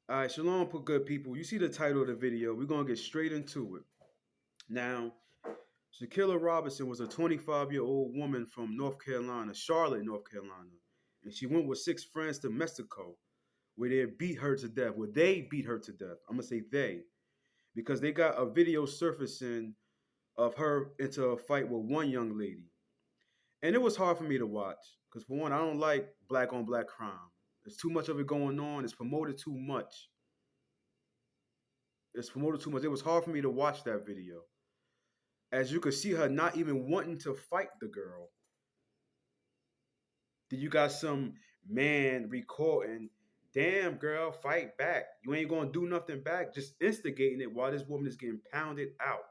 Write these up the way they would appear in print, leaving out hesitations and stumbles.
All right, shalom, for good people. You see the title of the video. We're gonna get straight into it. Now, Shaquille Robinson was a 25-year-old woman from North Carolina, Charlotte, North Carolina, and she went with six friends to Mexico, where they beat her to death. Where they beat her to death. I'm gonna say they, because they got a video surfacing of her into a fight with one young lady, and it was hard for me to watch because for one, I don't like black on black crime. There's too much of it going on. It's promoted too much. It's promoted too much. It was hard for me to watch that video. As you could see her not even wanting to fight the girl. Then you got some man recording, damn girl, fight back. You ain't gonna do nothing back, just instigating it while this woman is getting pounded out.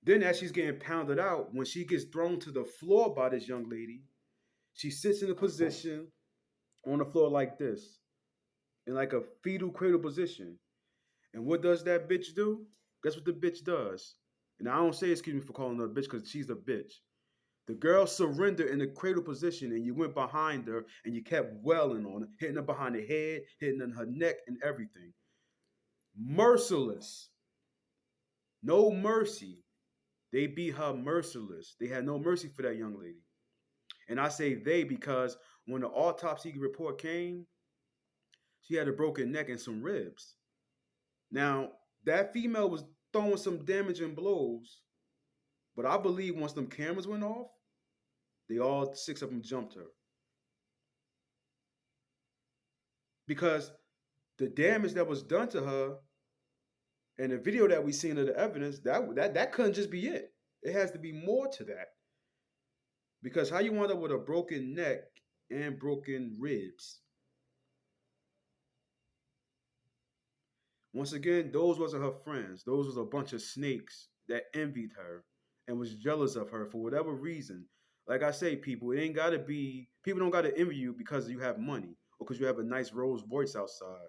Then as she's getting pounded out, when she gets thrown to the floor by this young lady, she sits in a position on the floor like this, in like a fetal cradle position. And what does that bitch do? Guess what the bitch does? And I don't say excuse me for calling her a bitch because she's a bitch. The girl surrendered in the cradle position and you went behind her and you kept wailing on her, hitting her behind the head, hitting her neck and everything. Merciless. No mercy. They beat her merciless. They had no mercy for that young lady. And I say they because when the autopsy report came, she had a broken neck and some ribs. Now, that female was throwing some damaging blows, but I believe once them cameras went off, they all six of them jumped her. Because the damage that was done to her and the video that we seen of the evidence, that couldn't just be it. It has to be more to that. Because how you wind up with a broken neck and broken ribs? Once again, those wasn't her friends. Those was a bunch of snakes that envied her and was jealous of her for whatever reason. Like I say, people, it ain't gotta be people don't gotta envy you because you have money or because you have a nice Rolls Royce outside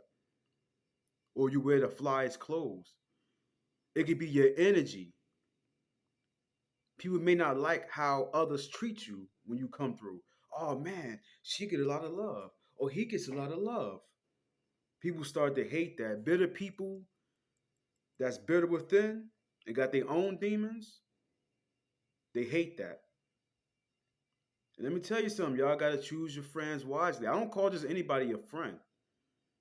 or you wear the flyest clothes. It could be your energy. People may not like how others treat you when you come through. Oh man, she get a lot of love. Or he gets a lot of love. People start to hate that. Bitter people that's bitter within and got their own demons, they hate that. And let me tell you something, y'all gotta choose your friends wisely. I don't call just anybody a friend.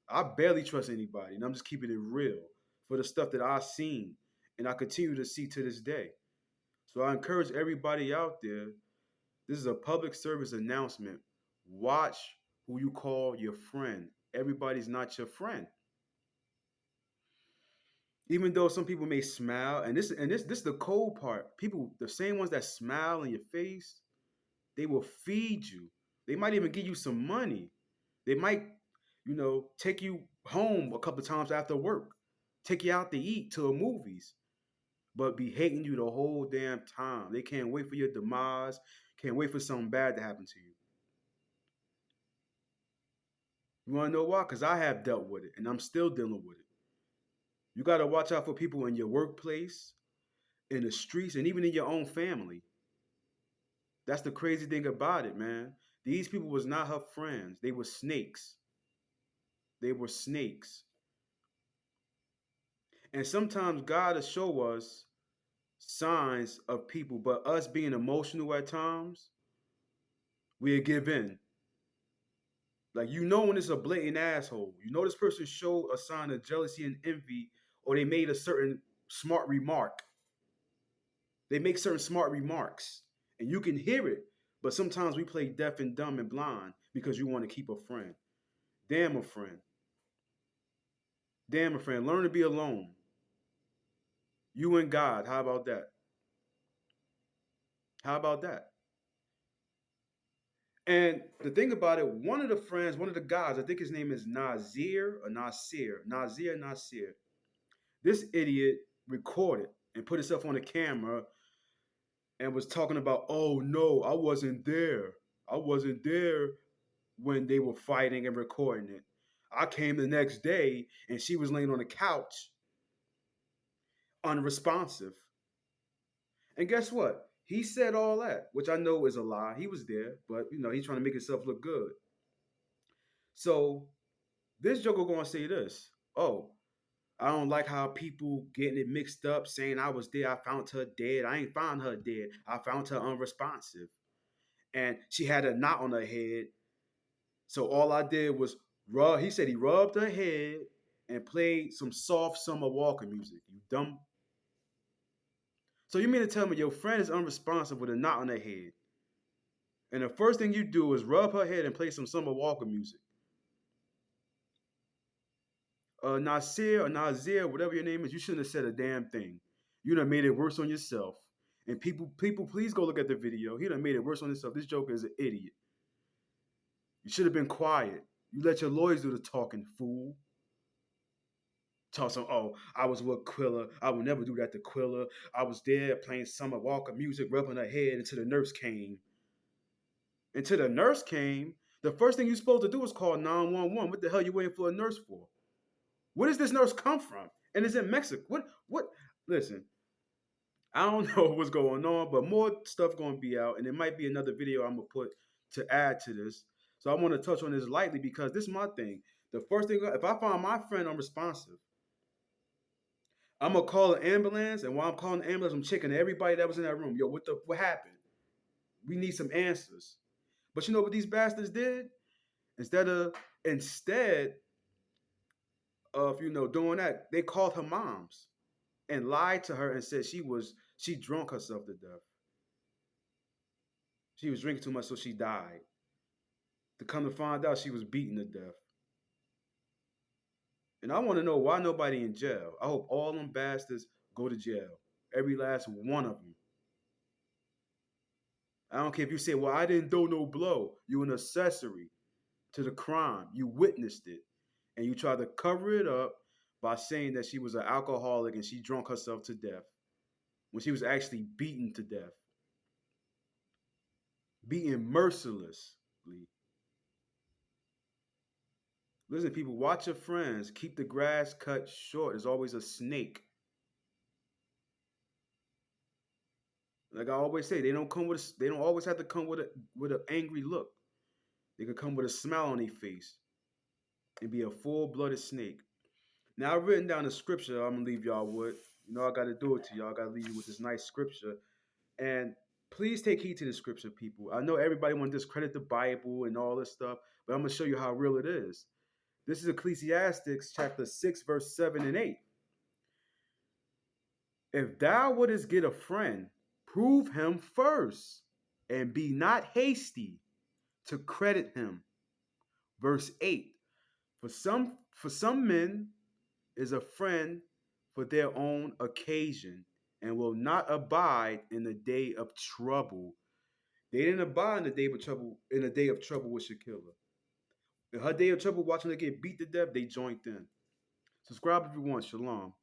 I barely trust anybody, and I'm just keeping it real for the stuff that I've seen and I continue to see to this day. So I encourage everybody out there. This is a public service announcement. Watch who you call your friend. Everybody's not your friend. Even though some people may smile, and this is the cold part. People, the same ones that smile in your face, they will feed you. They might even give you some money. They might, take you home a couple of times after work, take you out to eat to the movies, but be hating you the whole damn time. They can't wait for your demise, can't wait for something bad to happen to you. You want to know why? Because I have dealt with it and I'm still dealing with it. You got to watch out for people in your workplace, in the streets, and even in your own family. That's the crazy thing about it, man. These people was not her friends. They were snakes. They were snakes. And sometimes God will show us signs of people, but us being emotional at times, we'll give in. Like when it's a blatant asshole. You know this person showed a sign of jealousy and envy, or they made a certain smart remark. They make certain smart remarks, and you can hear it. But sometimes we play deaf and dumb and blind because you want to keep a friend. Damn a friend. Damn a friend. Learn to be alone. You and God. How about that? How about that? And the thing about it, one of the friends, one of the guys, I think his name is Nazir or Nasir, Nasir. This idiot recorded and put himself on the camera and was talking about, oh no, I wasn't there. I wasn't there when they were fighting and recording it. I came the next day and she was laying on the couch, unresponsive. And guess what? He said all that, which I know is a lie. He was there, but he's trying to make himself look good. So This joker gonna say this. Oh, I don't like how people getting it mixed up, saying I was there. I found her dead. I ain't found her dead. I found her unresponsive, and she had a knot on her head. So all I did was rub. He said he rubbed her head and played some soft summer Walker music. You dumb. So you mean to tell me your friend is unresponsive with a knot on her head, and the first thing you do is rub her head and play some summer Walker music? Nasir or Nazir, whatever your name is, you shouldn't have said a damn thing. You done made it worse on yourself. And people, please go look at the video. He done made it worse on himself. This joker is an idiot. You should have been quiet. You let your lawyers do the talking, fool. Talk some, oh, I was with Quilla. I would never do that to Quilla. I was there playing Summer Walker music, rubbing her head until the nurse came. Until the nurse came, the first thing you're supposed to do is call 911. What the hell you waiting for a nurse for? Where does this nurse come from? And it's in Mexico. What? Listen, I don't know what's going on, but more stuff going to be out, and there might be another video I'm gonna put to add to this. So I want to touch on this lightly because this is my thing. The first thing, if I find my friend unresponsive, I'm gonna call an ambulance, and while I'm calling the ambulance, I'm checking everybody that was in that room. Yo, what happened? We need some answers. But you know what these bastards did? Instead of doing that, they called her moms and lied to her and said she drunk herself to death. She was drinking too much, so she died. To come to find out, she was beaten to death. And I want to know why nobody in jail. I hope all them bastards go to jail. Every last one of them. I don't care if you say, well, I didn't do no blow. You an accessory to the crime. You witnessed it. And you tried to cover it up by saying that she was an alcoholic and she drunk herself to death when she was actually beaten to death. Beaten mercilessly. Listen, people, watch your friends. Keep the grass cut short. There's always a snake. Like I always say, they don't always have to come with an angry look. They can come with a smile on their face and be a full-blooded snake. Now I've written down a scripture I'm gonna leave y'all with. I gotta do it to y'all. I gotta leave you with this nice scripture. And please take heed to the scripture, people. I know everybody want to discredit the Bible and all this stuff, but I'm gonna show you how real it is. This is Ecclesiastes chapter 6, verse 7 and 8. If thou wouldest get a friend, prove him first, and be not hasty to credit him. Verse 8. For some men is a friend for their own occasion, and will not abide in the day of trouble. They didn't abide in the day of trouble with Shaquille. In her day of trouble watching her get beat to death, they joined in. Subscribe if you want. Shalom.